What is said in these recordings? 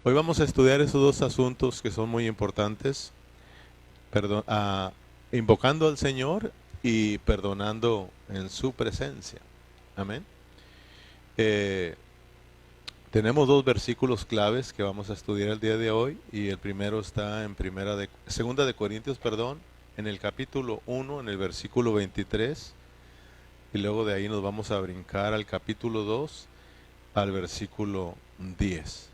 Hoy vamos a estudiar esos dos asuntos que son muy importantes, invocando al Señor y perdonando en su presencia. Amén. Eh, Tenemos dos versículos claves que vamos a estudiar el día de hoy, y el primero está en segunda de Corintios, perdón, en el capítulo 1, en el versículo 23, y luego de ahí nos vamos a brincar al capítulo 2, al versículo 10.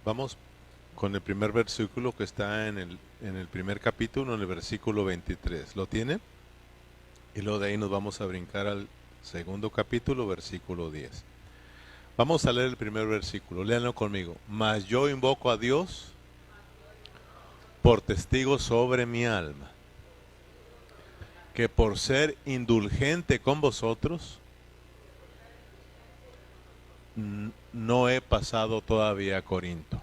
Vamos con el primer versículo que está en el primer capítulo, en el versículo 23. ¿Lo tiene? Y luego de ahí nos vamos a brincar al segundo capítulo, versículo 10. Vamos a leer el primer versículo, léanlo conmigo. Mas yo invoco a Dios por testigo sobre mi alma, que por ser indulgente con vosotros, no he pasado todavía a Corinto.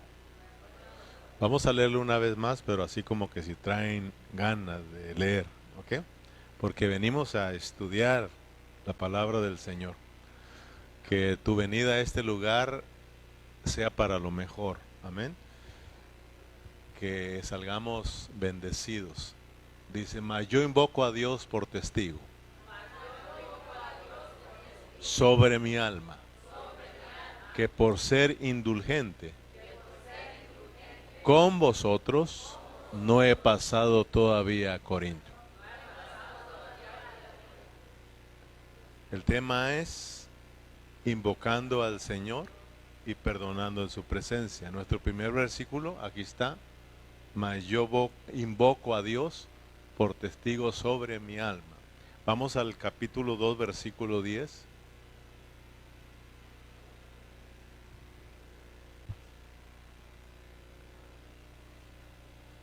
Vamos a leerlo una vez más, pero así como que si traen ganas de leer, ¿ok? Porque venimos a estudiar la palabra del Señor. Que tu venida a este lugar sea para lo mejor, amén. Que salgamos bendecidos. Dice, mas yo invoco a Dios por testigo sobre mi alma, que por ser indulgente con vosotros no he pasado todavía a Corinto. El tema es invocando al Señor y perdonando en su presencia. Nuestro primer versículo, aquí está, mas yo invoco a Dios por testigo sobre mi alma. Vamos al capítulo 2, versículo 10.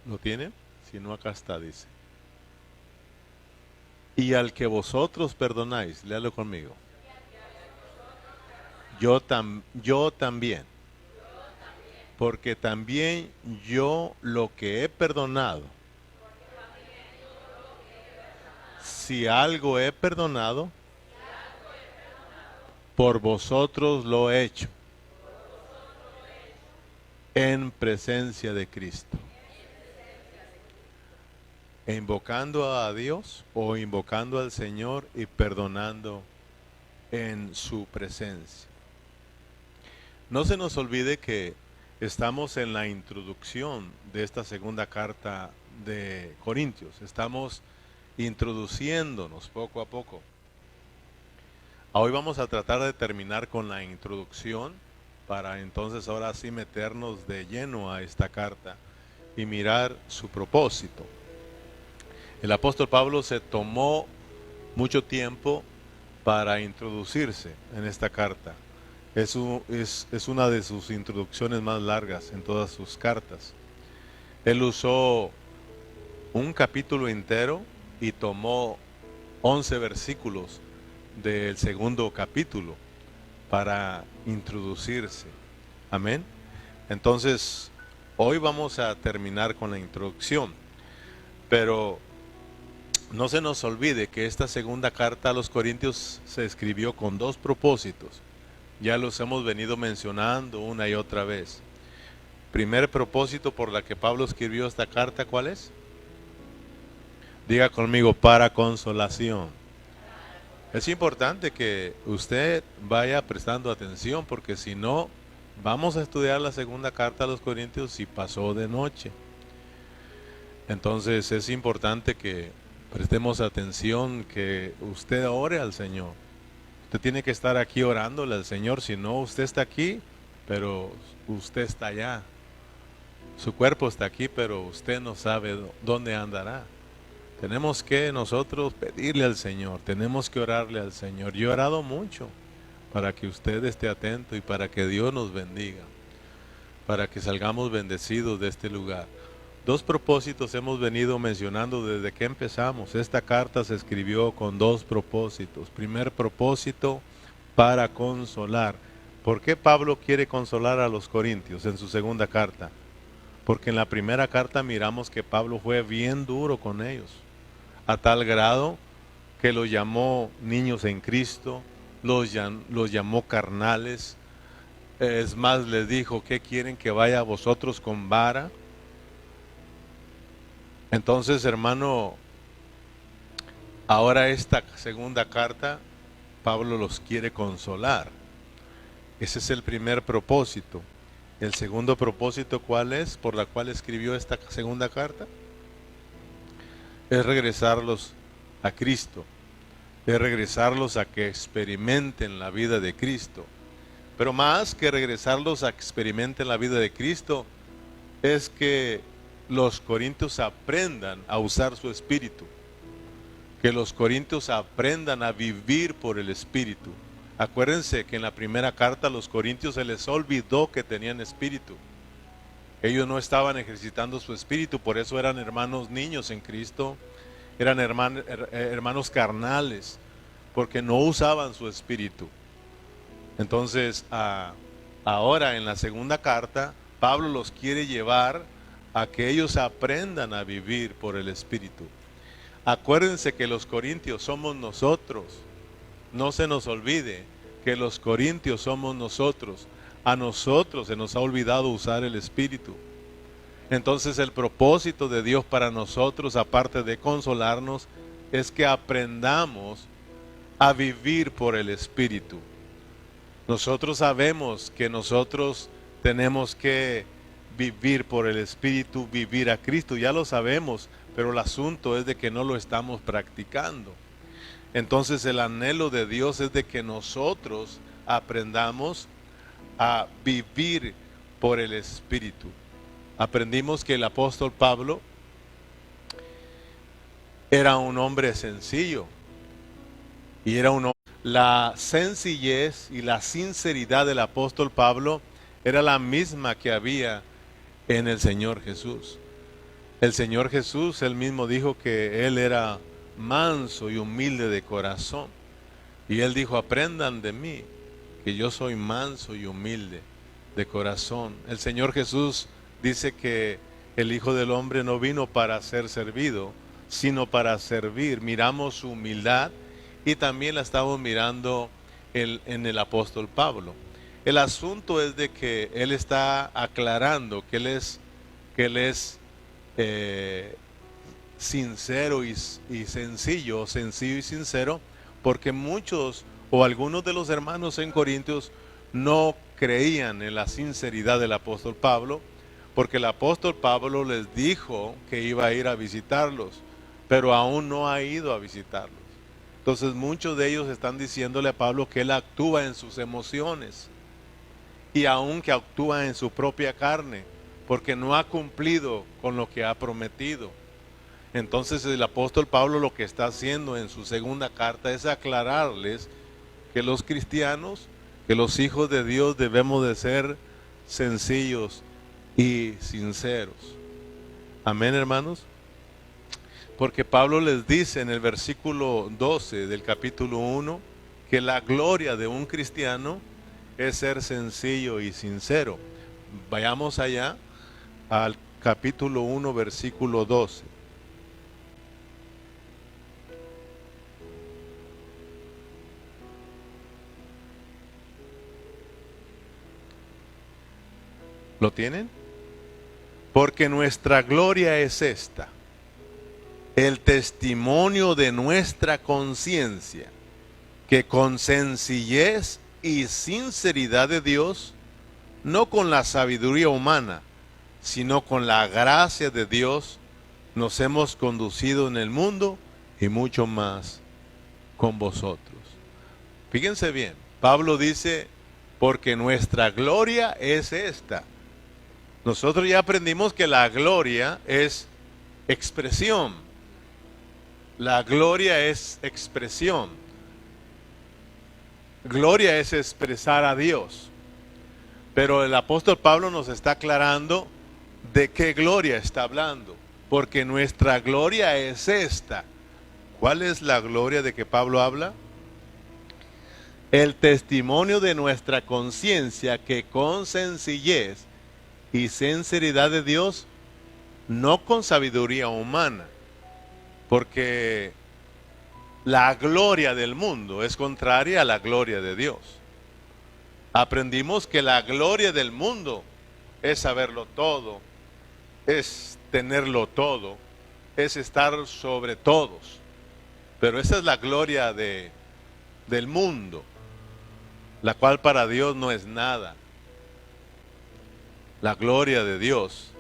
¿Lo tiene? Si no, acá está, dice. Y al que vosotros perdonáis, léalo conmigo. Yo también. Porque también yo lo que he perdonado, si algo he perdonado, por vosotros lo he hecho, en presencia de Cristo. E invocando a Dios o invocando al Señor y perdonando en su presencia. No se nos olvide que estamos en la introducción de esta segunda carta de Corintios. Estamos introduciéndonos poco a poco. Hoy vamos a tratar de terminar con la introducción para entonces ahora sí meternos de lleno a esta carta y mirar su propósito. El apóstol Pablo se tomó mucho tiempo para introducirse en esta carta. Es una de sus introducciones más largas en todas sus cartas. Él usó un capítulo entero y tomó 11 versículos del segundo capítulo para introducirse. Amén. Entonces, hoy vamos a terminar con la introducción, pero no se nos olvide que esta segunda carta a los Corintios se escribió con dos propósitos. Ya los hemos venido mencionando una y otra vez. Primer propósito por la que Pablo escribió esta carta, ¿cuál es? Diga conmigo, para consolación. Es importante que usted vaya prestando atención, porque si no, vamos a estudiar la segunda carta a los Corintios y pasó de noche. Entonces es importante que prestemos atención, que usted ore al Señor. Usted tiene que estar aquí orándole al Señor, si no, usted está aquí, pero usted está allá. Su cuerpo está aquí, pero usted no sabe dónde andará. Tenemos que nosotros pedirle al Señor, tenemos que orarle al Señor. Yo he orado mucho para que usted esté atento y para que Dios nos bendiga, para que salgamos bendecidos de este lugar. Dos propósitos hemos venido mencionando desde que empezamos. Esta carta se escribió con dos propósitos. Primer propósito, para consolar. ¿Por qué Pablo quiere consolar a los corintios en su segunda carta? Porque en la primera carta miramos que Pablo fue bien duro con ellos, a tal grado que los llamó niños en Cristo, los llamó carnales. Es más, les dijo, ¿qué quieren que vaya a vosotros con vara? Entonces, hermano, ahora esta segunda carta, Pablo los quiere consolar. Ese es el primer propósito. El segundo propósito, ¿cuál es? Por la cual escribió esta segunda carta. Es regresarlos a Cristo. Es regresarlos a que experimenten la vida de Cristo. Pero más que regresarlos a que experimenten la vida de Cristo, es que los corintios aprendan a usar su espíritu. Que los corintios aprendan a vivir por el espíritu. Acuérdense que en la primera carta a los corintios se les olvidó que tenían espíritu. Ellos no estaban ejercitando su espíritu, por eso eran hermanos niños en Cristo, eran hermanos carnales, porque no usaban su espíritu. Entonces, ahora en la segunda carta, Pablo los quiere llevar a que ellos aprendan a vivir por el espíritu. Acuérdense que los corintios somos nosotros. No se nos olvide que los corintios somos nosotros. A nosotros se nos ha olvidado usar el espíritu. Entonces el propósito de Dios para nosotros, aparte de consolarnos, es que aprendamos a vivir por el espíritu. Nosotros sabemos que nosotros tenemos que vivir por el espíritu, vivir a Cristo. Ya lo sabemos, pero el asunto es de que no lo estamos practicando. Entonces el anhelo de Dios es de que nosotros aprendamos a vivir por el Espíritu. Aprendimos que el apóstol Pablo era un hombre sencillo y era un hombre. La sencillez y la sinceridad del apóstol Pablo era la misma que había en el Señor Jesús. El Señor Jesús, él mismo dijo que él era manso y humilde de corazón. Y él dijo, aprendan de mí, que yo soy manso y humilde de corazón. El Señor Jesús dice que el Hijo del Hombre no vino para ser servido, sino para servir. Miramos su humildad y también la estamos mirando en el apóstol Pablo. El asunto es de que él está aclarando que él es sincero y sencillo y sincero, porque muchos o algunos de los hermanos en Corintios no creían en la sinceridad del apóstol Pablo, porque el apóstol Pablo les dijo que iba a ir a visitarlos, pero aún no ha ido a visitarlos. Entonces muchos de ellos están diciéndole a Pablo que él actúa en sus emociones y aún que actúa en su propia carne, porque no ha cumplido con lo que ha prometido. Entonces el apóstol Pablo lo que está haciendo en su segunda carta es aclararles que los cristianos, que los hijos de Dios debemos de ser sencillos y sinceros. Amén, hermanos. Porque Pablo les dice en el versículo 12 del capítulo 1 que la gloria de un cristiano es ser sencillo y sincero. Vayamos allá al capítulo 1, versículo 12. ¿Lo tienen? Porque nuestra gloria es esta, el testimonio de nuestra conciencia, que con sencillez y sinceridad de Dios, no con la sabiduría humana, sino con la gracia de Dios, nos hemos conducido en el mundo y mucho más con vosotros. Fíjense bien, Pablo dice, porque nuestra gloria es esta. Nosotros ya aprendimos que la gloria es expresión. La gloria es expresión. Gloria es expresar a Dios. Pero el apóstol Pablo nos está aclarando de qué gloria está hablando. Porque nuestra gloria es esta. ¿Cuál es la gloria de que Pablo habla? El testimonio de nuestra conciencia, que con sencillez y sinceridad de Dios, no con sabiduría humana, porque la gloria del mundo es contraria a la gloria de Dios. Aprendimos que la gloria del mundo es saberlo todo, es tenerlo todo, es estar sobre todos. Pero esa es la gloria del mundo, la cual para Dios no es nada. La gloria de Dios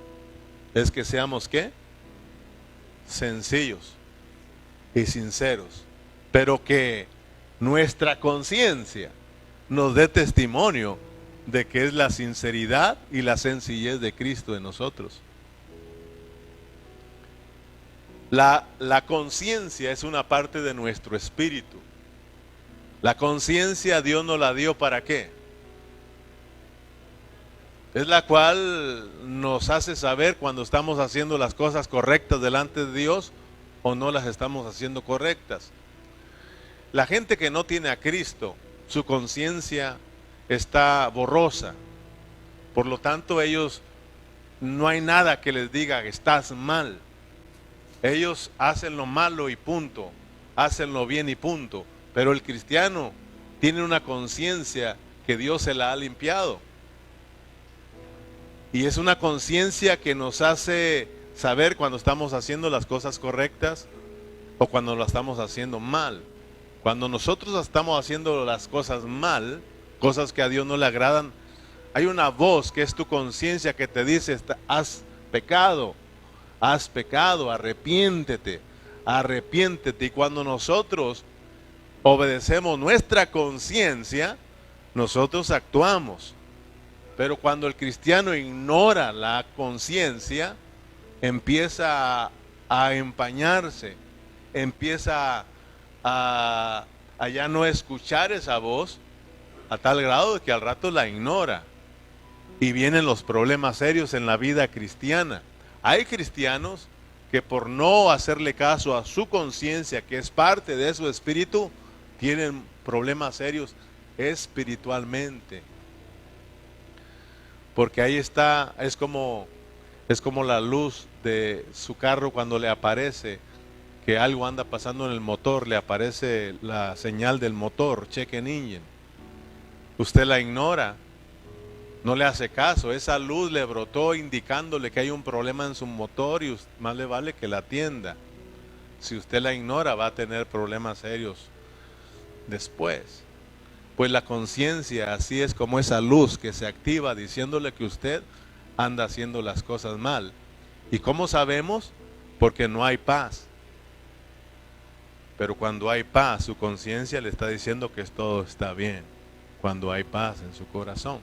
es que seamos, ¿qué? Sencillos y sinceros, pero que nuestra conciencia nos dé testimonio de que es la sinceridad y la sencillez de Cristo en nosotros. La conciencia es una parte de nuestro espíritu. La conciencia Dios nos la dio ¿para qué? Es la cual nos hace saber cuando estamos haciendo las cosas correctas delante de Dios o no las estamos haciendo correctas. La gente que no tiene a Cristo, su conciencia está borrosa. Por lo tanto, ellos no hay nada que les diga que estás mal. Ellos hacen lo malo y punto, hacen lo bien y punto. Pero el cristiano tiene una conciencia que Dios se la ha limpiado. Y es una conciencia que nos hace saber cuando estamos haciendo las cosas correctas o cuando lo estamos haciendo mal. Cuando nosotros estamos haciendo las cosas mal, cosas que a Dios no le agradan, hay una voz que es tu conciencia que te dice, has pecado, arrepiéntete, arrepiéntete. Y cuando nosotros obedecemos nuestra conciencia, nosotros actuamos. Pero cuando el cristiano ignora la conciencia, empieza a empañarse, empieza a ya no escuchar esa voz a tal grado de que al rato la ignora. Y vienen los problemas serios en la vida cristiana. Hay cristianos que por no hacerle caso a su conciencia, que es parte de su espíritu, tienen problemas serios espiritualmente. Porque ahí está, es como la luz de su carro cuando le aparece que algo anda pasando en el motor, le aparece la señal del motor, check engine. Usted la ignora, no le hace caso, esa luz le brotó indicándole que hay un problema en su motor y más le vale que la atienda. Si usted la ignora va a tener problemas serios después. Pues la conciencia así es como esa luz que se activa diciéndole que usted anda haciendo las cosas mal. ¿Y cómo sabemos? Porque no hay paz. Pero cuando hay paz, su conciencia le está diciendo que todo está bien. Cuando hay paz en su corazón.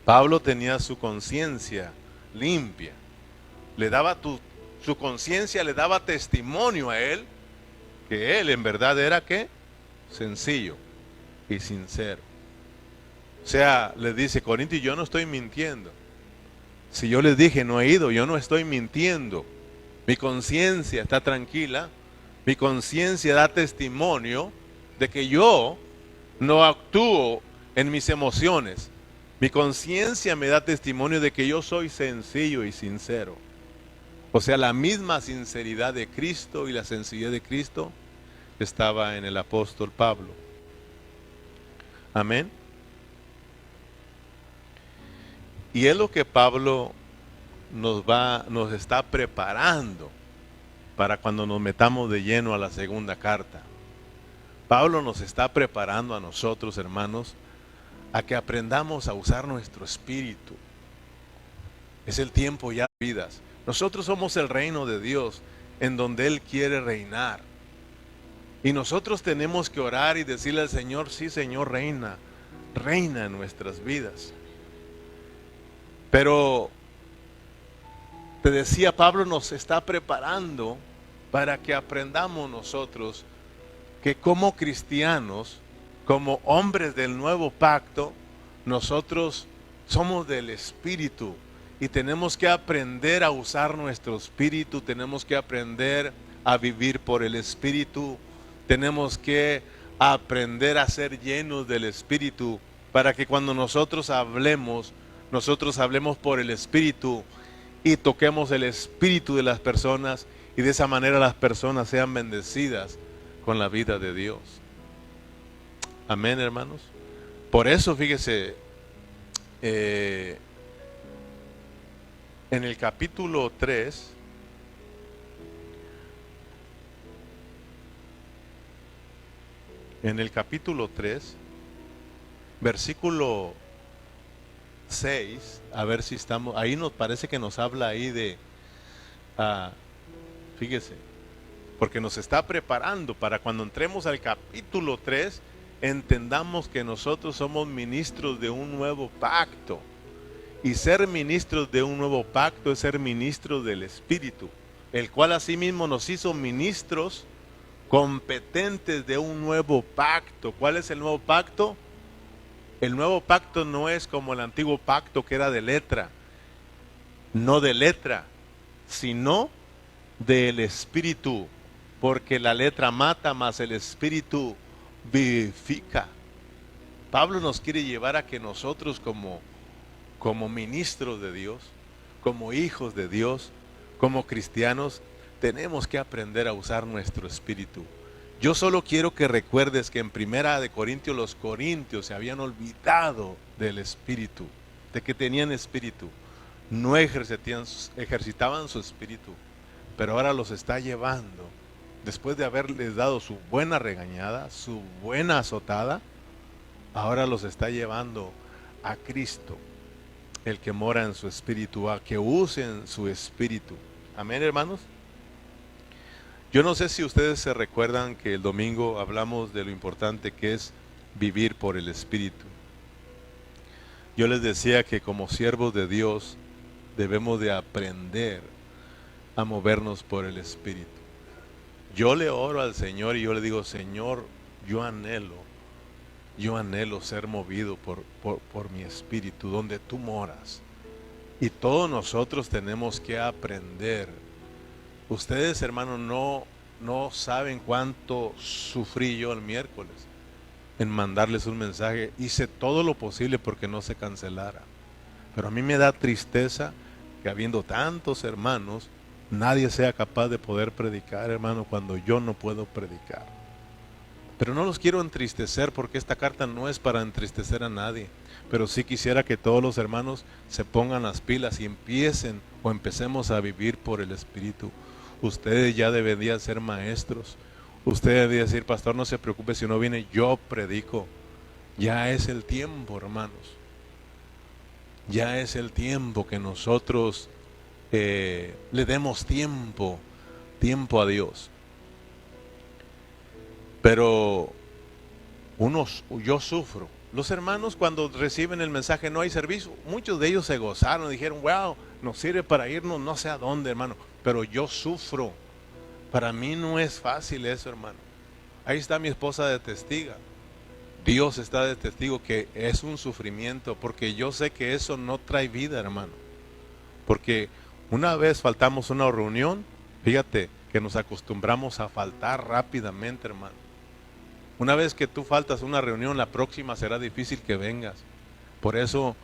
Pablo tenía su conciencia limpia. Su conciencia le daba testimonio a él que él en verdad era ¿qué? Sencillo y sincero. O sea, les dice Corintios, yo no estoy mintiendo. Si yo les dije no he ido, yo no estoy mintiendo. Mi conciencia está tranquila. Mi conciencia da testimonio de que yo no actúo en mis emociones. Mi conciencia me da testimonio de que yo soy sencillo y sincero. O sea, la misma sinceridad de Cristo y la sencillez de Cristo estaba en el apóstol Pablo. Amén. Y es lo que Pablo nos está preparando para cuando nos metamos de lleno a la segunda carta. Pablo nos está preparando a nosotros, hermanos, a que aprendamos a usar nuestro espíritu. Es el tiempo ya de vidas. Nosotros somos el reino de Dios en donde Él quiere reinar. Y nosotros tenemos que orar y decirle al Señor, sí Señor, reina en nuestras vidas. Pero te decía, Pablo nos está preparando para que aprendamos nosotros que como cristianos, como hombres del nuevo pacto, nosotros somos del Espíritu y tenemos que aprender a usar nuestro Espíritu, tenemos que aprender a vivir por el Espíritu, tenemos que aprender a ser llenos del Espíritu para que cuando nosotros hablemos por el Espíritu y toquemos el espíritu de las personas y de esa manera las personas sean bendecidas con la vida de Dios. Amén, hermanos. Por eso, fíjese, en el capítulo 3, versículo 6, a ver si estamos, ahí nos parece que nos habla ahí de, fíjese, porque nos está preparando para cuando entremos al capítulo 3, entendamos que nosotros somos ministros de un nuevo pacto. Y ser ministros de un nuevo pacto es ser ministros del Espíritu, el cual asimismo nos hizo ministros competentes de un nuevo pacto. ¿Cuál es el nuevo pacto? El nuevo pacto no es como el antiguo pacto que era de letra, no de letra, sino del Espíritu, porque la letra mata, mas el Espíritu vivifica. Pablo nos quiere llevar a que nosotros como ministros de Dios, como hijos de Dios, como cristianos, tenemos que aprender a usar nuestro espíritu. Yo solo quiero que recuerdes que en Primera de Corintios los corintios se habían olvidado del espíritu, de que tenían espíritu, no ejercitaban su espíritu, pero ahora los está llevando, después de haberles dado su buena regañada, su buena azotada, ahora los está llevando a Cristo, el que mora en su espíritu, a que usen su espíritu. Amén, hermanos. Yo no sé si ustedes se recuerdan que el domingo hablamos de lo importante que es vivir por el espíritu. Yo les decía que como siervos de Dios debemos de aprender a movernos por el espíritu. Yo le oro al Señor y yo le digo, Señor, yo anhelo ser movido por mi espíritu, donde tú moras. Y todos nosotros tenemos que aprender. Ustedes, hermanos, no saben cuánto sufrí yo el miércoles en mandarles un mensaje. Hice todo lo posible porque no se cancelara. Pero a mí me da tristeza que habiendo tantos hermanos, nadie sea capaz de poder predicar, hermano, cuando yo no puedo predicar. Pero no los quiero entristecer porque esta carta no es para entristecer a nadie. Pero sí quisiera que todos los hermanos se pongan las pilas y empecemos a vivir por el Espíritu. Ustedes ya deberían ser maestros. Usted debería decir, pastor, no se preocupe si no viene, yo predico. Ya es el tiempo, hermanos. Ya es el tiempo que nosotros le demos tiempo a Dios. Pero yo sufro. Los hermanos cuando reciben el mensaje no hay servicio, muchos de ellos se gozaron, dijeron, wow, nos sirve para irnos no sé a dónde, hermano. Pero yo sufro. Para mí no es fácil eso, hermano. Ahí está mi esposa de testiga. Dios está de testigo que es un sufrimiento, porque yo sé que eso no trae vida, hermano. Porque una vez faltamos una reunión, fíjate que nos acostumbramos a faltar rápidamente, hermano. Una vez que tú faltas una reunión, la próxima será difícil que vengas. Por eso,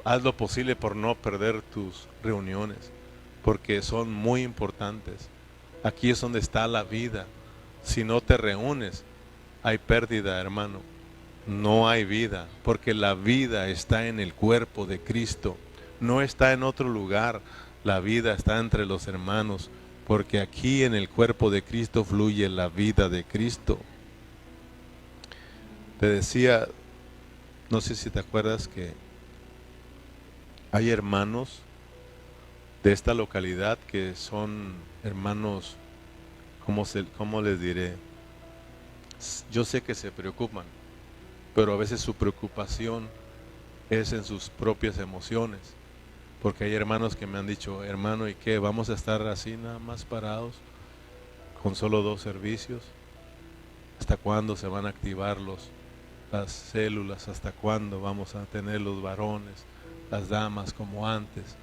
haz lo posible por no perder tus reuniones, porque son muy importantes. Aquí es donde está la vida. Si no te reúnes, hay pérdida, hermano. No hay vida, porque la vida está en el cuerpo de Cristo. No está en otro lugar. La vida está entre los hermanos, porque aquí en el cuerpo de Cristo fluye la vida de Cristo. Te decía, no sé si te acuerdas que hay hermanos de esta localidad que son hermanos, ¿cómo les diré? Yo sé que se preocupan, pero a veces su preocupación es en sus propias emociones. Porque hay hermanos que me han dicho, hermano, ¿y qué? ¿Vamos a estar así nada más parados con solo 2 servicios? ¿Hasta cuándo se van a activar las células? ¿Hasta cuándo vamos a tener los varones, las damas como antes?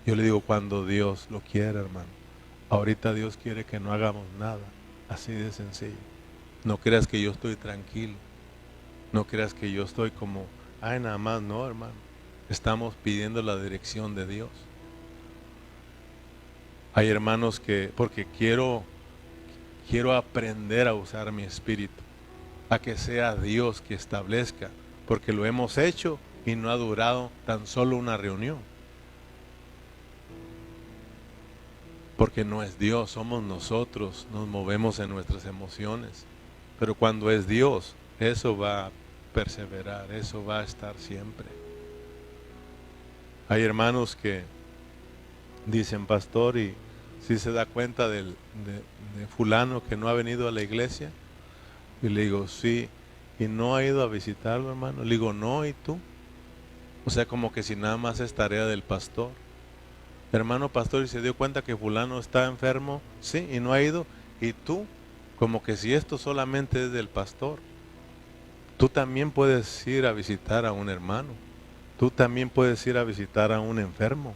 Yo le digo, cuando Dios lo quiera, hermano. Ahorita Dios quiere que no hagamos nada, así de sencillo. No creas que yo estoy tranquilo. No creas que yo estoy como, ay, nada más, no, hermano. Estamos pidiendo la dirección de Dios. Hay hermanos porque quiero quiero aprender a usar mi espíritu, a que sea Dios que establezca, porque lo hemos hecho y no ha durado tan solo una reunión. Porque no es Dios, somos nosotros, nos movemos en nuestras emociones. Pero cuando es Dios, eso va a perseverar, eso va a estar siempre. Hay hermanos que dicen, pastor, y si se da cuenta de fulano que no ha venido a la iglesia, y le digo, sí, y no ha ido a visitarlo, hermano. Le digo, no, ¿y tú? O sea, como que si nada más es tarea del pastor. Hermano pastor, ¿y se dio cuenta que fulano está enfermo? Sí, y no ha ido. ¿Y tú? Como que si esto solamente es del pastor. Tú también puedes ir a visitar a un hermano. Tú también puedes ir a visitar a un enfermo.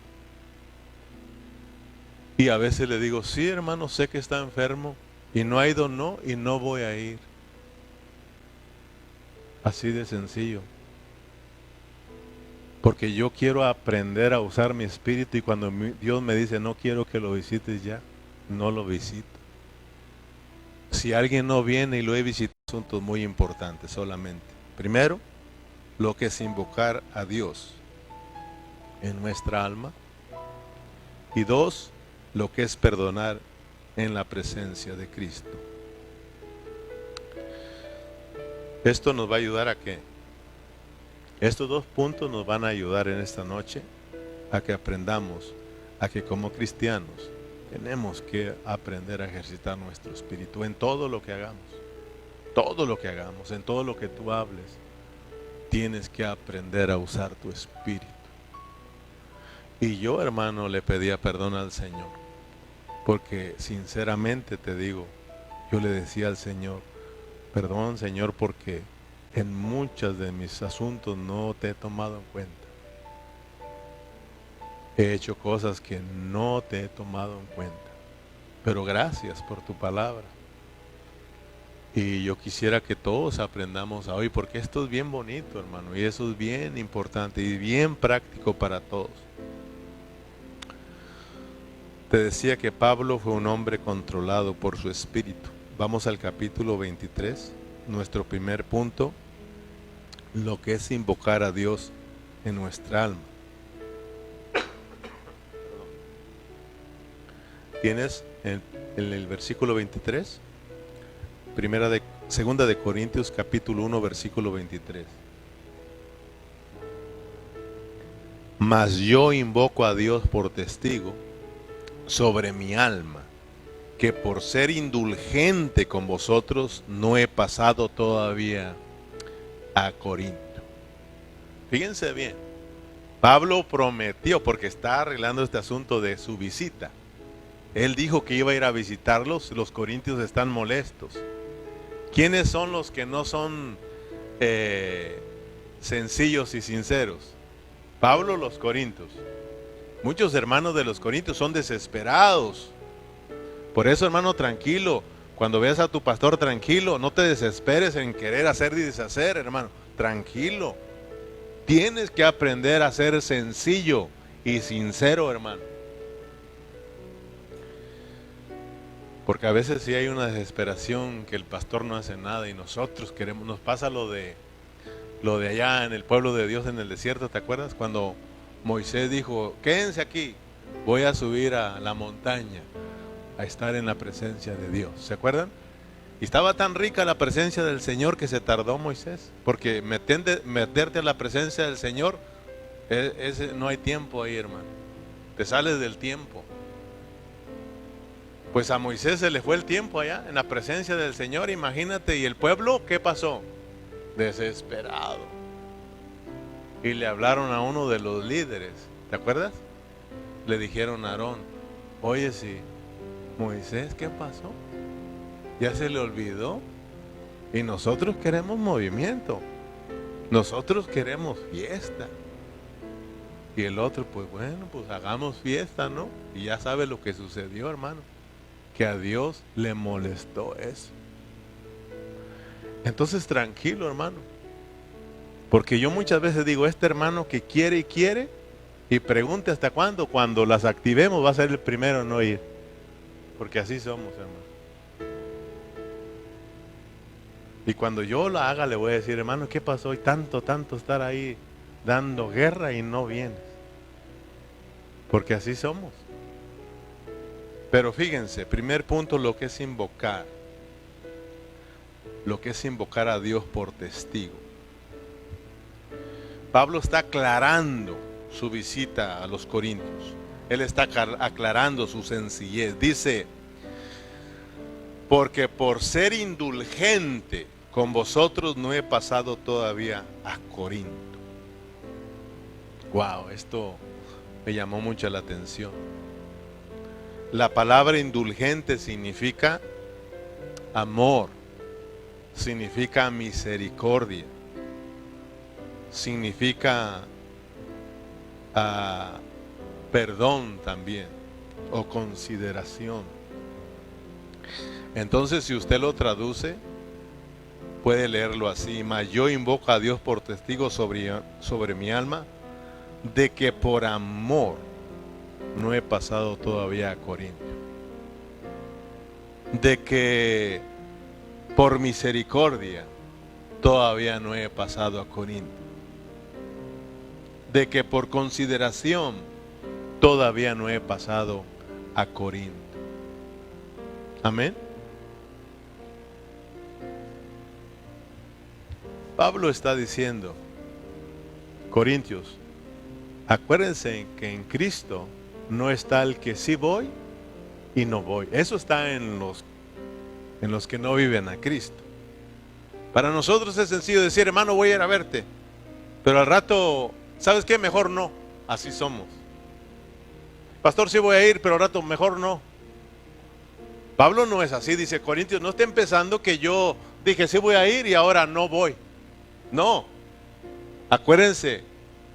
Y a veces le digo, sí, hermano, sé que está enfermo. Y no ha ido, no, y no voy a ir. Así de sencillo. Porque yo quiero aprender a usar mi espíritu, y cuando Dios me dice, no quiero que lo visites ya, no lo visito. Si alguien no viene y lo he visitado, asuntos muy importantes solamente. Primero, lo que es invocar a Dios en nuestra alma. Y dos, lo que es perdonar en la presencia de Cristo. Esto nos va a ayudar a que estos dos puntos nos van a ayudar en esta noche a que aprendamos a que como cristianos tenemos que aprender a ejercitar nuestro espíritu en todo lo que hagamos. Todo lo que hagamos, en todo lo que tú hables, tienes que aprender a usar tu espíritu. Y yo, hermano, le pedía perdón al Señor, porque sinceramente te digo, yo le decía al Señor, perdón, Señor, porque en muchos de mis asuntos no te he tomado en cuenta. He hecho cosas que no te he tomado en cuenta. Pero gracias por tu palabra. Y yo quisiera que todos aprendamos a hoy, porque esto es bien bonito, hermano, y eso es bien importante y bien práctico para todos. Te decía que Pablo fue un hombre controlado por su espíritu. Vamos al capítulo 23, nuestro primer punto, lo que es invocar a Dios en nuestra alma. Tienes en el versículo 23, segunda de Corintios capítulo 1 versículo 23. Mas yo invoco a Dios por testigo sobre mi alma, que por ser indulgente con vosotros no he pasado todavía a Corinto. Fíjense bien, Pablo prometió, porque está arreglando este asunto de su visita. Él dijo que iba a ir a visitarlos, los corintios están molestos. ¿Quiénes son los que no son sencillos y sinceros? Pablo, los corintios. Muchos hermanos de los corintios son desesperados. Por eso, hermano, tranquilo. Cuando veas a tu pastor, tranquilo. No te desesperes en querer hacer y deshacer, hermano. Tranquilo. Tienes que aprender a ser sencillo y sincero, hermano. Porque a veces sí hay una desesperación que el pastor no hace nada y nosotros queremos. Nos pasa lo de allá en el pueblo de Dios en el desierto, ¿te acuerdas? Cuando Moisés dijo, quédense aquí, voy a subir a la montaña a estar en la presencia de Dios. ¿Se acuerdan? Y estaba tan rica la presencia del Señor que se tardó Moisés. Porque meterte a la presencia del Señor, no hay tiempo ahí, hermano. Te sales del tiempo. Pues a Moisés se le fue el tiempo allá en la presencia del Señor, imagínate. ¿Y el pueblo qué pasó? Desesperado. Y le hablaron a uno de los líderes, ¿te acuerdas? Le dijeron a Aarón, oye, sí, Moisés, ¿qué pasó? ¿Ya se le olvidó? Y nosotros queremos movimiento, nosotros queremos fiesta. Y el otro, pues bueno, pues hagamos fiesta, ¿no? Y ya sabe lo que sucedió, hermano, que a Dios le molestó eso. Entonces tranquilo, hermano, porque yo muchas veces digo, este hermano que quiere y quiere, y pregunte hasta cuándo. Cuando las activemos va a ser el primero en no ir, porque así somos, hermano. Y cuando yo la haga le voy a decir, hermano, ¿qué pasó? Y tanto estar ahí dando guerra y no vienes. Porque así somos. Pero fíjense, primer punto, lo que es invocar. Lo que es invocar a Dios por testigo. Pablo está aclarando su visita a los Corintios. Él está aclarando su sencillez. Dice, porque por ser indulgente con vosotros no he pasado todavía a Corinto. Wow, esto me llamó mucho la atención. La palabra indulgente significa amor, significa misericordia, significa perdón también, o consideración. Entonces, si usted lo traduce, puede leerlo así: mas yo invoco a Dios por testigo sobre mi alma, de que por amor no he pasado todavía a Corinto. De que por misericordia todavía no he pasado a Corinto. De que por consideración todavía no he pasado a Corinto. Amén. Pablo está diciendo, Corintios, acuérdense que en Cristo no está el que sí voy y no voy. Eso está en los que no viven a Cristo. Para nosotros es sencillo decir, hermano, voy a ir a verte. Pero al rato, ¿sabes qué? Mejor no. Así somos. Pastor, sí voy a ir, pero al rato mejor no. Pablo no es así. Dice, Corintios, no estén pensando que yo dije sí voy a ir y ahora no voy. No. Acuérdense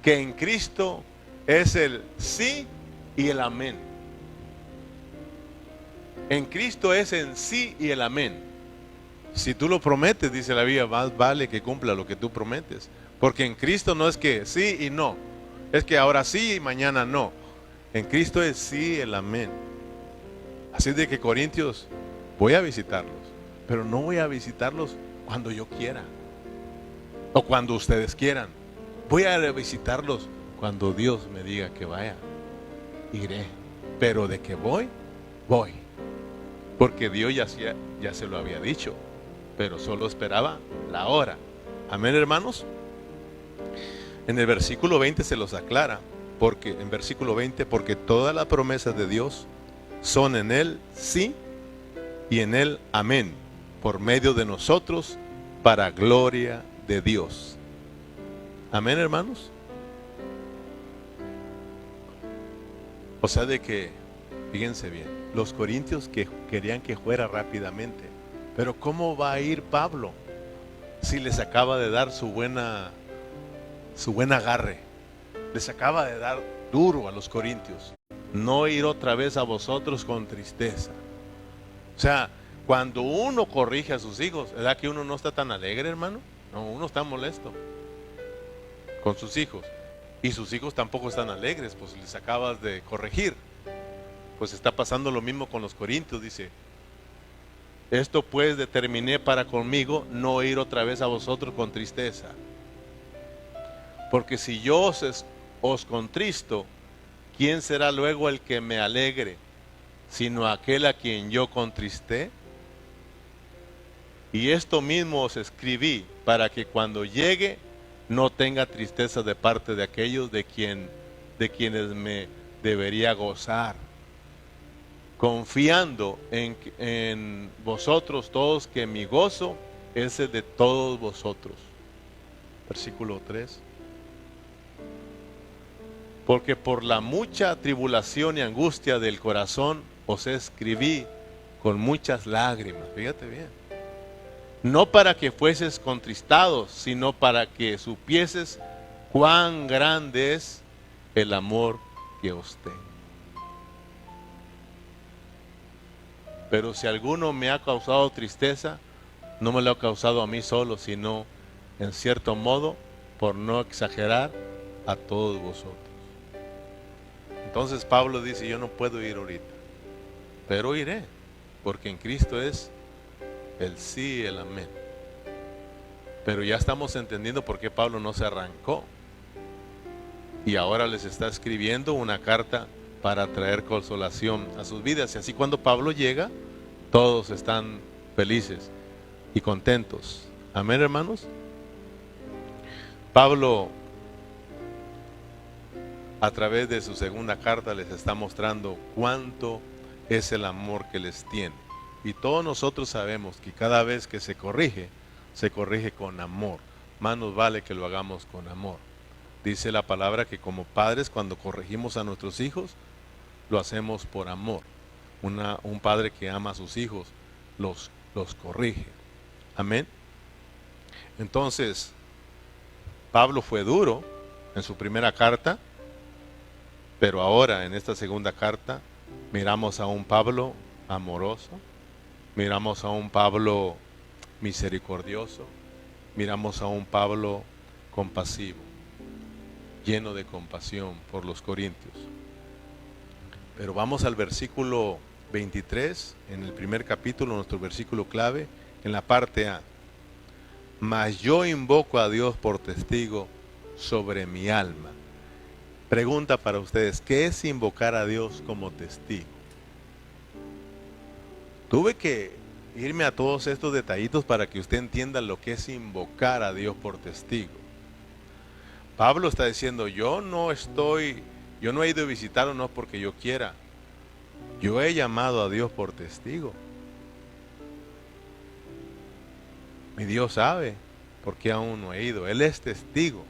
que en Cristo es el sí y el amén. En Cristo es en sí y el amén. Si tú lo prometes, dice la Biblia, más vale que cumpla lo que tú prometes. Porque en Cristo no es que sí y no. Es que ahora sí y mañana no. En Cristo es sí y el amén. Así de que, Corintios, voy a visitarlos. Pero no voy a visitarlos cuando yo quiera. O cuando ustedes quieran. Voy a visitarlos cuando Dios me diga que vaya. Iré. Pero de que voy, voy. Porque Dios ya se lo había dicho. Pero solo esperaba la hora. Amén, hermanos. En el versículo 20 se los aclara. Porque en versículo 20, porque todas las promesas de Dios son en Él sí y en Él amén. Por medio de nosotros, para gloria de Dios. Amén, hermanos. O sea de que, fíjense bien, los corintios que querían que fuera rápidamente. Pero ¿cómo va a ir Pablo si les acaba de dar su buen agarre? Les acaba de dar duro a los corintios. No ir otra vez a vosotros con tristeza. O sea, cuando uno corrige a sus hijos, ¿verdad que uno no está tan alegre, hermano? No, uno está molesto con sus hijos. Y sus hijos tampoco están alegres, pues les acabas de corregir. Pues está pasando lo mismo con los corintios, dice. Esto pues determiné para conmigo no ir otra vez a vosotros con tristeza. Porque si yo os contristo, ¿quién será luego el que me alegre? Sino aquel a quien yo contristé. Y esto mismo os escribí para que cuando llegue no tenga tristeza de parte de aquellos de quienes me debería gozar, confiando en vosotros todos, que mi gozo es el de todos vosotros. Versículo 3. Porque por la mucha tribulación y angustia del corazón os escribí con muchas lágrimas. Fíjate bien. No para que fueses contristados, sino para que supieses cuán grande es el amor que os tengo. Pero si alguno me ha causado tristeza, no me lo ha causado a mí solo, sino en cierto modo, por no exagerar, a todos vosotros. Entonces Pablo dice, yo no puedo ir ahorita, pero iré, porque en Cristo es el sí y el amén. Pero ya estamos entendiendo por qué Pablo no se arrancó. Y ahora les está escribiendo una carta para traer consolación a sus vidas. Y así cuando Pablo llega, todos están felices y contentos. Amén, hermanos. Pablo, a través de su segunda carta, les está mostrando cuánto es el amor que les tiene. Y todos nosotros sabemos que cada vez que se corrige con amor. Más nos vale que lo hagamos con amor. Dice la palabra que como padres, cuando corregimos a nuestros hijos, lo hacemos por amor. Un padre que ama a sus hijos los corrige. Amén. Entonces, Pablo fue duro en su primera carta, pero ahora en esta segunda carta miramos a un Pablo amoroso, miramos a un Pablo misericordioso, miramos a un Pablo compasivo, lleno de compasión por los corintios. Pero vamos al versículo 23, en el primer capítulo, nuestro versículo clave, en la parte A. Mas yo invoco a Dios por testigo sobre mi alma. Pregunta para ustedes, ¿qué es invocar a Dios como testigo? Tuve que irme a todos estos detallitos para que usted entienda lo que es invocar a Dios por testigo. Pablo está diciendo, yo no he ido a visitarlo no porque yo quiera. Yo he llamado a Dios por testigo. Mi Dios sabe por qué aún no he ido. Él es testigo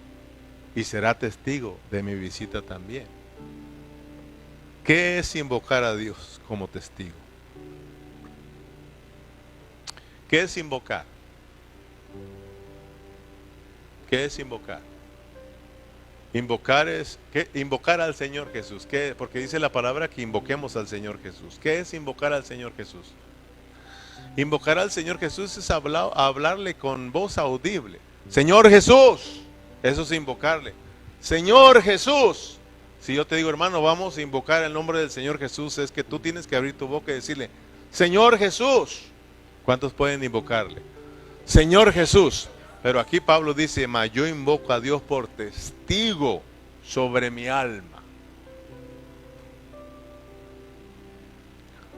y será testigo de mi visita también. ¿Qué es invocar a Dios como testigo? ¿Qué es invocar? ¿Qué es invocar? Invocar al Señor Jesús. ¿Qué? Porque dice la palabra que invoquemos al Señor Jesús. ¿Qué es invocar al Señor Jesús? Invocar al Señor Jesús es hablarle con voz audible. Señor Jesús, eso es invocarle. Señor Jesús. Si yo te digo, hermano, vamos a invocar el nombre del Señor Jesús, es que tú tienes que abrir tu boca y decirle, Señor Jesús. ¿Cuántos pueden invocarle? Señor Jesús. Pero aquí Pablo dice, mas yo invoco a Dios por testigo sobre mi alma.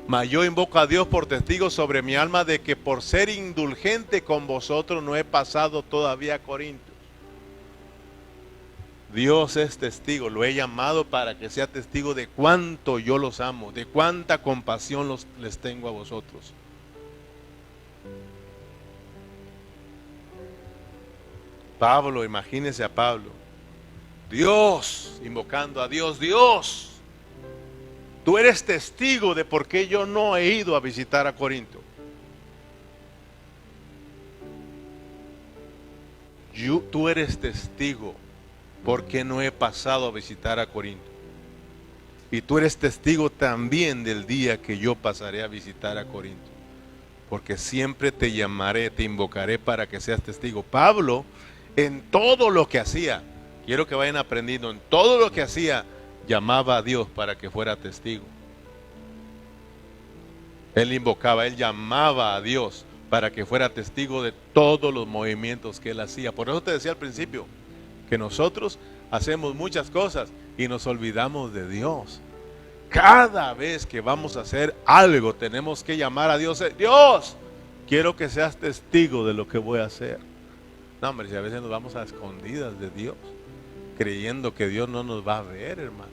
Mas yo invoco a Dios por testigo sobre mi alma de que por ser indulgente con vosotros no he pasado todavía a Corintios. Dios es testigo, lo he llamado para que sea testigo de cuánto yo los amo, de cuánta compasión les tengo a vosotros. Pablo, imagínese a Pablo, Dios, invocando a Dios, Dios, tú eres testigo de por qué yo no he ido a visitar a Corinto. Tú eres testigo porque no he pasado a visitar a Corinto. Y tú eres testigo también del día que yo pasaré a visitar a Corinto. Porque siempre te llamaré, te invocaré para que seas testigo. Pablo, en todo lo que hacía, quiero que vayan aprendiendo, en todo lo que hacía, llamaba a Dios para que fuera testigo. Él invocaba, él llamaba a Dios para que fuera testigo de todos los movimientos que él hacía. Por eso te decía al principio, que nosotros hacemos muchas cosas y nos olvidamos de Dios. Cada vez que vamos a hacer algo, tenemos que llamar a Dios. Dios, quiero que seas testigo de lo que voy a hacer. No, hombre, si a veces nos vamos a escondidas de Dios, creyendo que Dios no nos va a ver, hermano.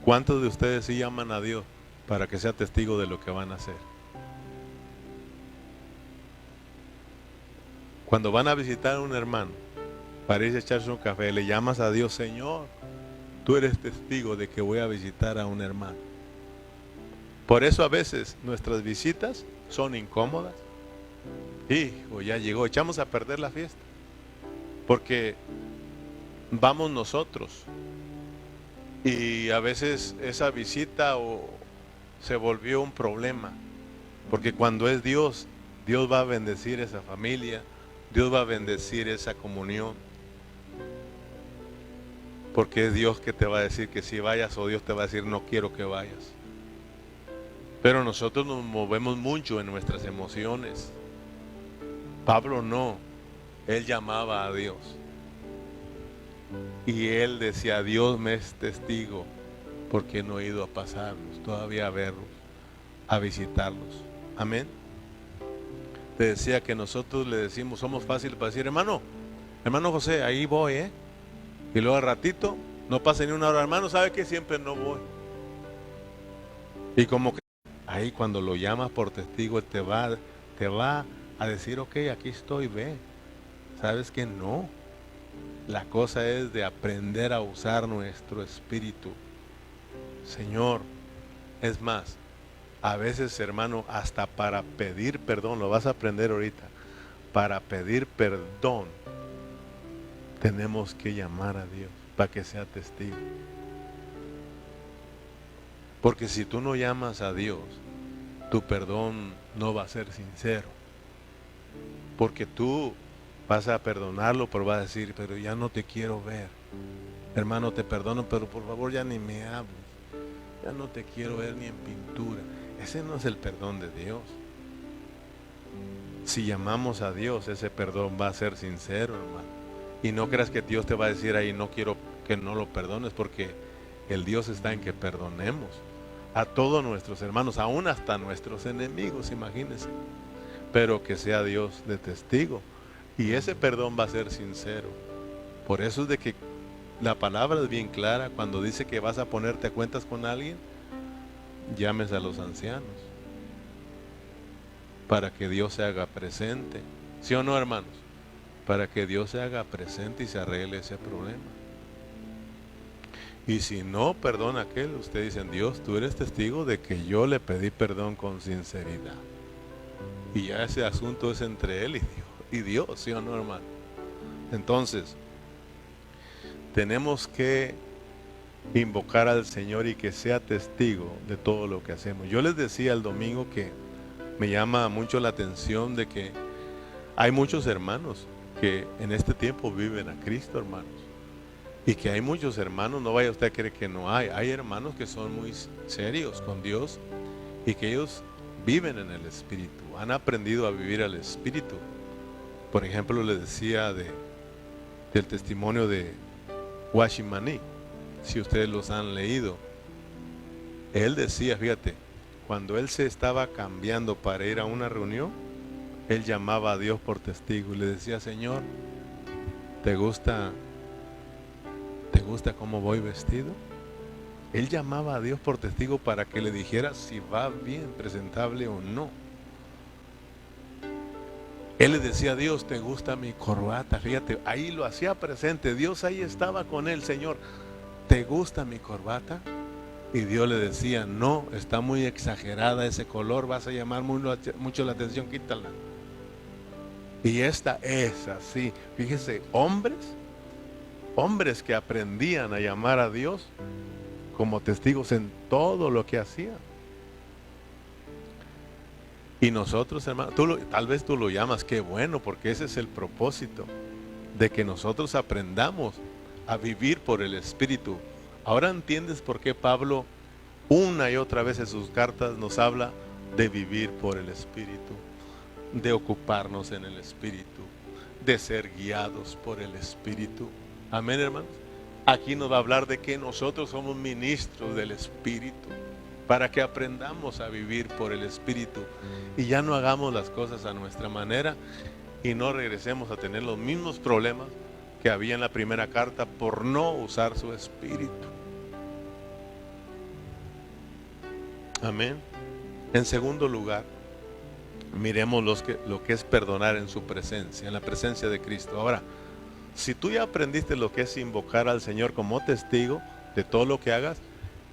¿Cuántos de ustedes sí llaman a Dios para que sea testigo de lo que van a hacer? Cuando van a visitar a un hermano, para irse a echarse un café, le llamas a Dios, Señor, tú eres testigo de que voy a visitar a un hermano. Por eso a veces nuestras visitas son incómodas. Hijo, ya llegó, echamos a perder la fiesta. Porque vamos nosotros. Y a veces esa visita se volvió un problema. Porque cuando es Dios, Dios va a bendecir esa familia. Dios va a bendecir esa comunión. Porque es Dios que te va a decir que si vayas, o Dios te va a decir no quiero que vayas. Pero nosotros nos movemos mucho en nuestras emociones. Pablo no, él llamaba a Dios. Y él decía, Dios me es testigo, porque no he ido a pasarlos, todavía a verlos, a visitarlos. Amén. Te decía que nosotros le decimos, somos fáciles para decir, hermano José, ahí voy, ¿eh? Y luego al ratito, no pasa ni una hora, hermano, ¿sabe que siempre no voy? Y como que ahí cuando lo llamas por testigo, él te va a decir, ok, aquí estoy, ve. ¿Sabes que no? La cosa es de aprender a usar nuestro espíritu. Señor, es más, a veces, hermano, hasta para pedir perdón, lo vas a aprender ahorita, para pedir perdón, tenemos que llamar a Dios para que sea testigo. Porque si tú no llamas a Dios, tu perdón no va a ser sincero. Porque tú vas a perdonarlo, pero vas a decir, pero ya no te quiero ver. Hermano, te perdono, pero por favor ya ni me hables. Ya no te quiero ver ni en pintura. Ese no es el perdón de Dios. Si llamamos a Dios, ese perdón va a ser sincero, hermano. Y no creas que Dios te va a decir ahí, no quiero que no lo perdones, porque el Dios está en que perdonemos a todos nuestros hermanos, aún hasta nuestros enemigos, imagínense. Pero que sea Dios de testigo. Y ese perdón va a ser sincero. Por eso es de que la palabra es bien clara. Cuando dice que vas a ponerte a cuentas con alguien, llames a los ancianos para que Dios se haga presente. ¿Sí o no, hermanos? Para que Dios se haga presente y se arregle ese problema. Y si no perdona aquel, ustedes dicen, Dios, tú eres testigo de que yo le pedí perdón con sinceridad. Y ya ese asunto es entre él y Dios, ¿sí o no, hermano? Entonces, tenemos que invocar al Señor y que sea testigo de todo lo que hacemos. Yo les decía el domingo que me llama mucho la atención de que hay muchos hermanos que en este tiempo viven a Cristo, hermanos. Y que hay muchos hermanos, no vaya usted a creer que no hay. Hay hermanos que son muy serios con Dios y que ellos viven en el Espíritu, han aprendido a vivir al Espíritu. Por ejemplo, les decía del testimonio de Washimani, si ustedes los han leído. Él decía, fíjate, cuando él se estaba cambiando para ir a una reunión, él llamaba a Dios por testigo y le decía, Señor, ¿te gusta cómo voy vestido? Él llamaba a Dios por testigo para que le dijera si va bien, presentable o no. Él le decía a Dios, ¿te gusta mi corbata? Fíjate, ahí lo hacía presente. Dios ahí estaba con él, Señor, ¿te gusta mi corbata? Y Dios le decía, no, está muy exagerada ese color, vas a llamar mucho la atención, quítala. Y esta es así. Fíjese, hombres que aprendían a llamar a Dios como testigos en todo lo que hacían. Y nosotros, hermano, tal vez tú lo llamas, qué bueno, porque ese es el propósito, de que nosotros aprendamos a vivir por el Espíritu. Ahora entiendes por qué Pablo una y otra vez en sus cartas nos habla de vivir por el Espíritu, de ocuparnos en el Espíritu, de ser guiados por el Espíritu. Amén, hermanos. Aquí nos va a hablar de que nosotros somos ministros del Espíritu, para que aprendamos a vivir por el Espíritu y ya no hagamos las cosas a nuestra manera y no regresemos a tener los mismos problemas que había en la primera carta por no usar su Espíritu. Amén. En segundo lugar, miremos lo que es perdonar en su presencia, en la presencia de Cristo. Ahora, si tú ya aprendiste lo que es invocar al Señor como testigo de todo lo que hagas,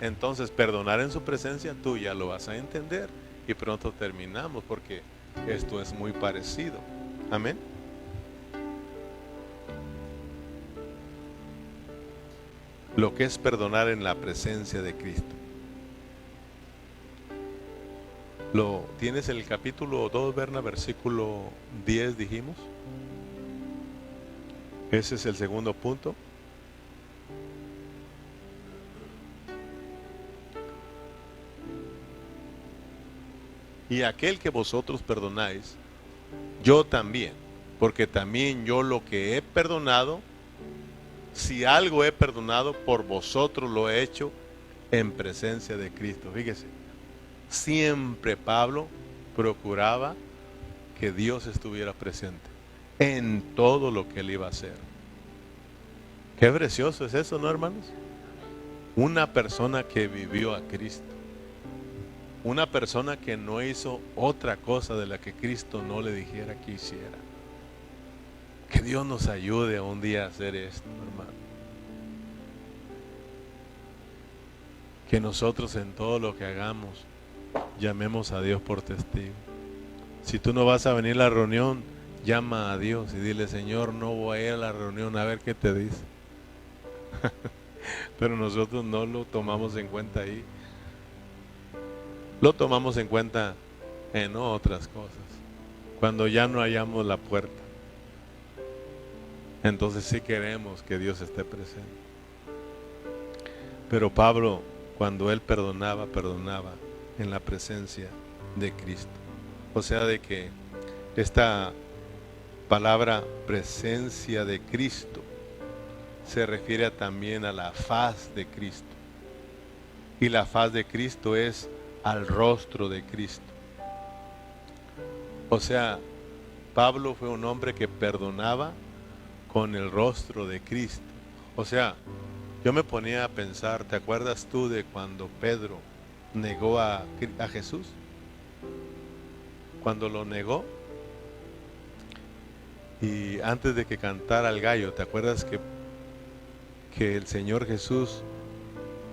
entonces perdonar en su presencia tú ya lo vas a entender. Y pronto terminamos porque esto es muy parecido. Amén. Lo que es perdonar en la presencia de Cristo. Lo tienes en el capítulo 2, Berna, versículo 10 dijimos. Ese es el segundo punto. y aquel que vosotros perdonáis, yo también, porque también yo lo que he perdonado, si algo he perdonado, por vosotros lo he hecho en presencia de Cristo. Fíjese, siempre Pablo procuraba que Dios estuviera presente en todo lo que él iba a hacer. Qué precioso es eso, ¿no, hermanos? Una persona que vivió a Cristo, una persona que no hizo otra cosa de la que Cristo no le dijera que hiciera. Que Dios nos ayude un día a hacer esto, hermano. Que nosotros en todo lo que hagamos llamemos a Dios por testigo. Si tú no vas a venir a la reunión, llama a Dios y dile: Señor, no voy a ir a la reunión, a ver qué te dice. Pero nosotros no lo tomamos en cuenta ahí. Lo tomamos en cuenta en otras cosas. Cuando ya no hallamos la puerta, entonces sí queremos que Dios esté presente. Pero Pablo, cuando él perdonaba, perdonaba en la presencia de Cristo. O sea, de que esta palabra presencia de Cristo se refiere también a la faz de Cristo. Y la faz de Cristo es al rostro de Cristo. O sea, Pablo fue un hombre que perdonaba con el rostro de Cristo. O sea, yo me ponía a pensar, ¿te acuerdas tú de cuando Pedro negó a Jesús? Cuando lo negó, y antes de que cantara el gallo, ¿te acuerdas que el Señor Jesús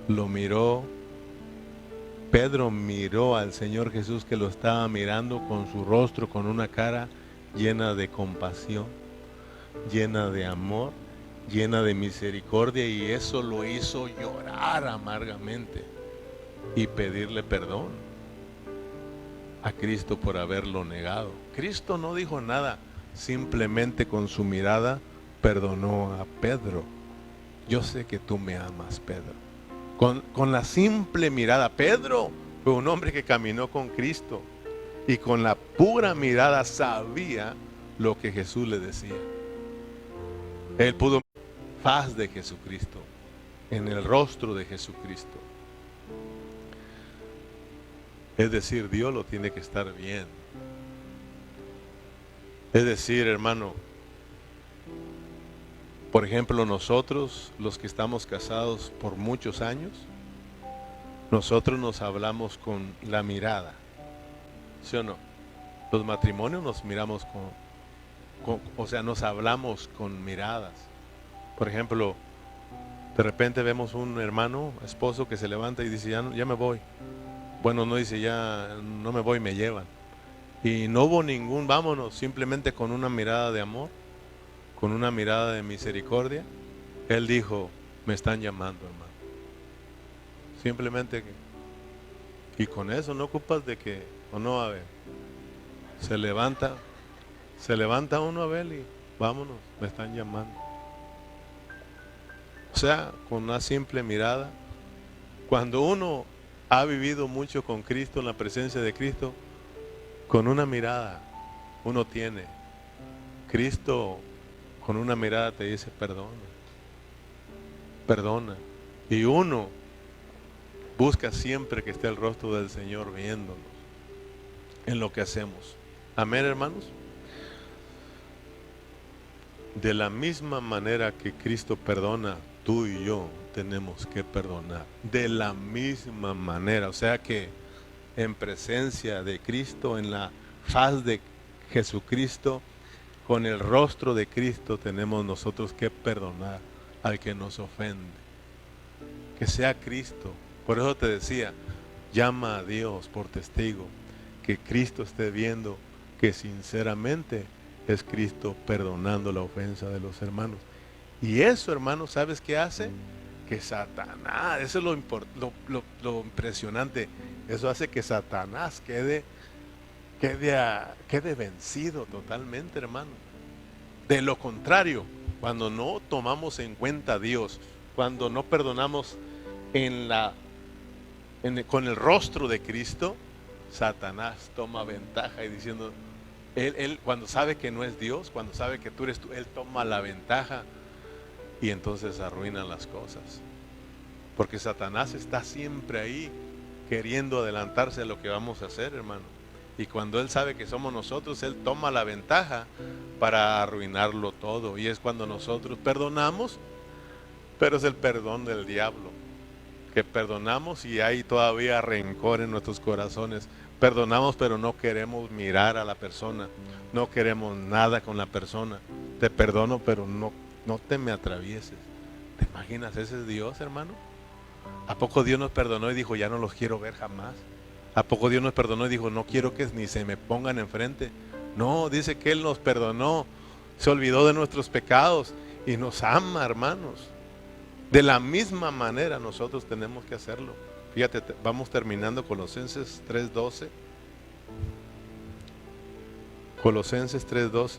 lo miró? Pedro miró al Señor Jesús, que lo estaba mirando con su rostro, con una cara llena de compasión, llena de amor, llena de misericordia, y eso lo hizo llorar amargamente y pedirle perdón a Cristo por haberlo negado. Cristo no dijo nada, simplemente con su mirada perdonó a Pedro. Yo sé que tú me amas, Pedro. Con la simple mirada. Pedro fue un hombre que caminó con Cristo y con la pura mirada sabía lo que Jesús le decía. Él pudo ver la faz de Jesucristo, en el rostro de Jesucristo. Es decir, Dios lo tiene que estar bien. Es decir, hermano, por ejemplo, nosotros, los que estamos casados por muchos años, nosotros nos hablamos con la mirada, ¿sí o no? Los matrimonios nos miramos o sea, nos hablamos con miradas. Por ejemplo, de repente vemos un hermano, esposo, que se levanta y dice: ya me voy. Bueno, no dice: ya no me voy, me llevan. Y no hubo ningún vámonos, simplemente con una mirada de amor, con una mirada de misericordia. Él dijo: me están llamando, hermano. Simplemente y con eso no ocupas de que, o no, a ver, se levanta uno, a ver, y vámonos, me están llamando. O sea, con una simple mirada. Cuando uno ha vivido mucho con Cristo, en la presencia de Cristo, con una mirada uno tiene. Cristo con una mirada te dice: perdona, perdona. Y uno busca siempre que esté el rostro del Señor viéndonos en lo que hacemos. Amén, hermanos. De la misma manera que Cristo perdona, tú y yo tenemos que perdonar. De la misma manera. O sea que en presencia de Cristo, en la faz de Jesucristo, con el rostro de Cristo, tenemos nosotros que perdonar al que nos ofende. Que sea Cristo. Por eso te decía, llama a Dios por testigo, que Cristo esté viendo que sinceramente es Cristo perdonando la ofensa de los hermanos. Y eso, hermanos, ¿sabes qué hace? Que Satanás, eso es lo impresionante, eso hace que Satanás quede vencido totalmente, hermano. De lo contrario, cuando no tomamos en cuenta a Dios, cuando no perdonamos con el rostro de Cristo, Satanás toma ventaja y diciendo, él cuando sabe que no es Dios, cuando sabe que tú eres tú, él toma la ventaja y entonces arruinan las cosas. Porque Satanás está siempre ahí queriendo adelantarse a lo que vamos a hacer, hermano. Y cuando él sabe que somos nosotros, él toma la ventaja para arruinarlo todo. Y es cuando nosotros perdonamos, pero es el perdón del diablo. Que perdonamos y hay todavía rencor en nuestros corazones. Perdonamos, pero no queremos mirar a la persona. No queremos nada con la persona. Te perdono, pero no te me atravieses. ¿Te imaginas? Ese es Dios, hermano. ¿A poco Dios nos perdonó y dijo, ya no los quiero ver jamás? ¿A poco Dios nos perdonó y dijo, no quiero que ni se me pongan enfrente? No, dice que Él nos perdonó, se olvidó de nuestros pecados y nos ama, hermanos. De la misma manera nosotros tenemos que hacerlo. Fíjate, vamos terminando Colosenses 3:12. Colosenses 3:12.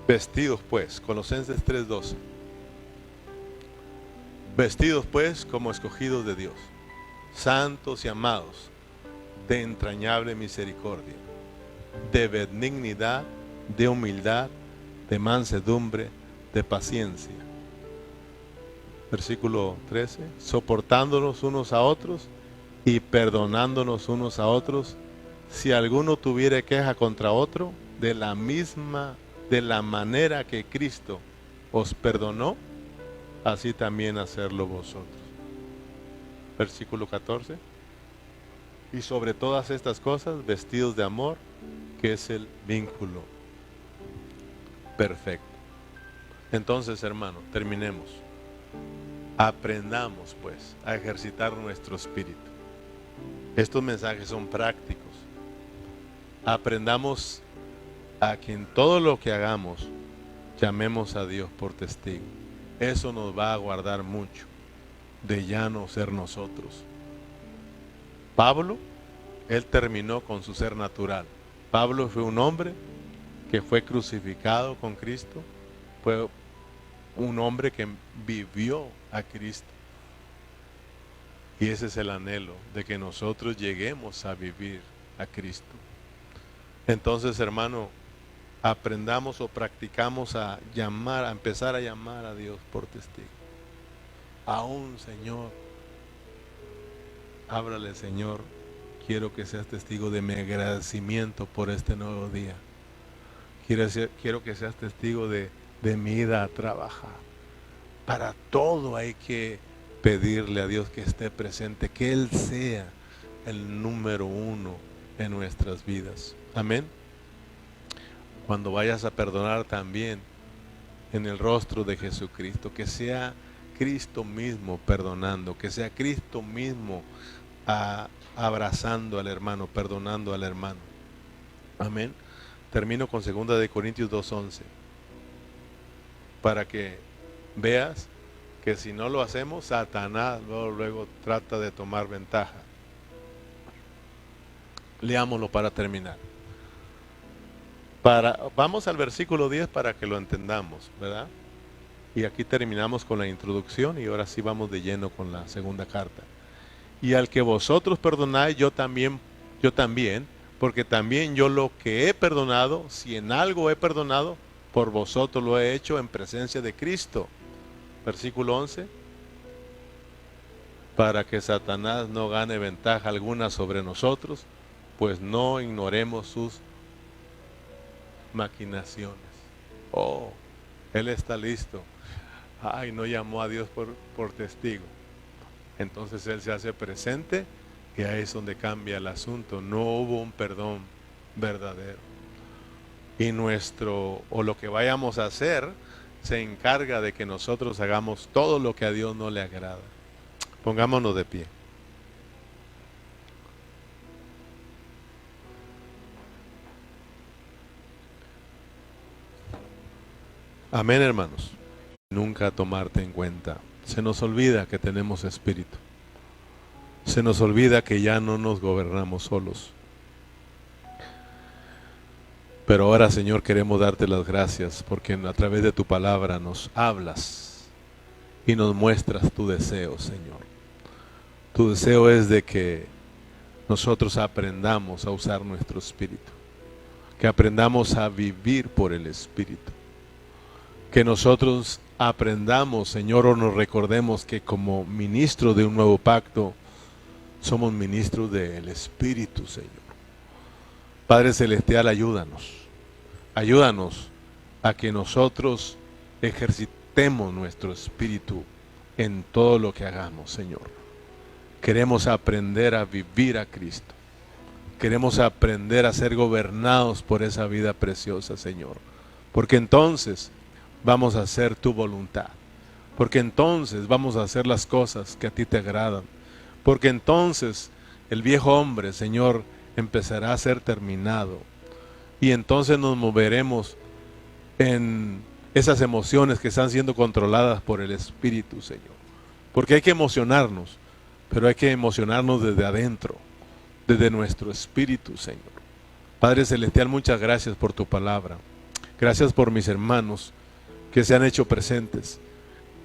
Vestidos pues, Colosenses 3:12. Vestidos pues como escogidos de Dios, santos y amados, de entrañable misericordia, de benignidad, de humildad, de mansedumbre, de paciencia. Versículo 13, soportándonos unos a otros y perdonándonos unos a otros, si alguno tuviere queja contra otro, de la manera que Cristo os perdonó, así también hacerlo vosotros. Versículo 14. Y sobre todas estas cosas, vestidos de amor, que es el vínculo perfecto. Entonces, hermano, terminemos. Aprendamos, pues, a ejercitar nuestro espíritu. Estos mensajes son prácticos. Aprendamos a que en todo lo que hagamos, llamemos a Dios por testigo. Eso nos va a guardar mucho de ya no ser nosotros. Pablo, él terminó con su ser natural. Pablo fue un hombre que fue crucificado con Cristo. Fue un hombre que vivió a Cristo. Y ese es el anhelo de que nosotros lleguemos a vivir a Cristo. Entonces, hermano, aprendamos o practicamos a empezar a llamar a Dios por testigo. Aún, Señor, háblale, Señor, quiero que seas testigo de mi agradecimiento por este nuevo día. Quiero que seas testigo de mi ida a trabajar. Para todo hay que pedirle a Dios que esté presente, que Él sea el número uno en nuestras vidas. Amén. Cuando vayas a perdonar también, en el rostro de Jesucristo, que sea Cristo mismo perdonando, que sea Cristo mismo abrazando al hermano, perdonando al hermano. Amén. Termino con 2 Corintios 2:11, para que veas que si no lo hacemos, Satanás luego trata de tomar ventaja. Leámoslo para terminar. Vamos al versículo 10 para que lo entendamos, ¿verdad? Y aquí terminamos con la introducción y ahora sí vamos de lleno con la segunda carta. Y al que vosotros perdonáis, yo también, porque también yo lo que he perdonado, si en algo he perdonado, por vosotros lo he hecho en presencia de Cristo. Versículo 11. Para que Satanás no gane ventaja alguna sobre nosotros, pues no ignoremos sus maquinaciones. Oh, Él está listo. Ay, no llamó a Dios por testigo. Entonces Él se hace presente y ahí es donde cambia el asunto. No hubo un perdón verdadero. Y lo que vayamos a hacer se encarga de que nosotros hagamos todo lo que a Dios no le agrada. Pongámonos de pie. Amén, hermanos. Nunca tomarte en cuenta. Se nos olvida que tenemos espíritu. Se nos olvida que ya no nos gobernamos solos. Pero ahora, Señor, queremos darte las gracias porque a través de tu palabra nos hablas y nos muestras tu deseo, Señor. Tu deseo es de que nosotros aprendamos a usar nuestro espíritu, que aprendamos a vivir por el espíritu, que nosotros aprendamos, Señor, o nos recordemos que como ministros de un nuevo pacto, somos ministros del Espíritu, Señor. Padre Celestial, ayúdanos. Ayúdanos a que nosotros ejercitemos nuestro espíritu en todo lo que hagamos, Señor. Queremos aprender a vivir a Cristo. Queremos aprender a ser gobernados por esa vida preciosa, Señor. Porque entonces vamos a hacer tu voluntad. Porque entonces vamos a hacer las cosas que a ti te agradan. Porque entonces el viejo hombre, Señor, empezará a ser terminado. Y entonces nos moveremos en esas emociones que están siendo controladas por el Espíritu, Señor. Porque hay que emocionarnos, pero hay que emocionarnos desde adentro, desde nuestro espíritu, Señor. Padre Celestial, muchas gracias por tu palabra. Gracias por mis hermanos que se han hecho presentes.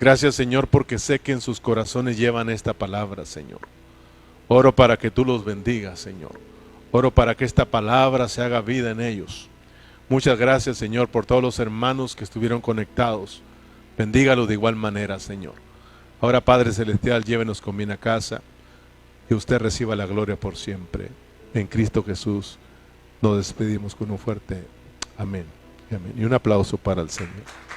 Gracias, Señor, porque sé que en sus corazones llevan esta palabra, Señor. Oro para que tú los bendigas, Señor. Oro para que esta palabra se haga vida en ellos. Muchas gracias, Señor, por todos los hermanos que estuvieron conectados. Bendígalos de igual manera, Señor. Ahora, Padre Celestial, llévenos con bien a casa y usted reciba la gloria por siempre. En Cristo Jesús nos despedimos con un fuerte amén. Y amén. Y un aplauso para el Señor.